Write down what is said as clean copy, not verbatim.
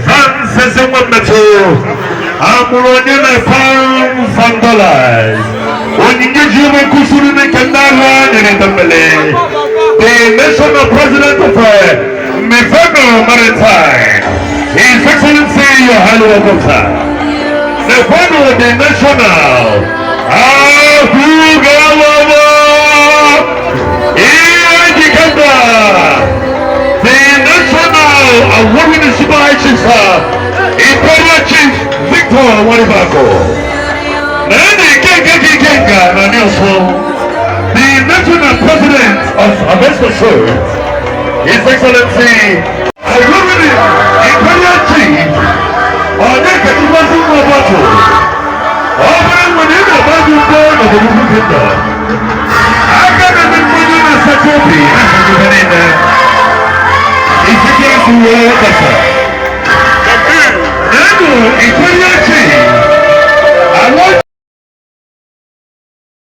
Vansesemometo, Amulonyana pounds and dollars. When you get you a Kusuri Kandara and the national president of Mifano Maritime, His Excellency Yohani Wabota, the final of the national. Award-winning Super High Chief, Imperial Chief Victor Waribako. The national president of Abesto Show, His Excellency, award-winning Imperial Chief, Oneka Chibasu Wabato, Open within the Bible born of the Kingdom.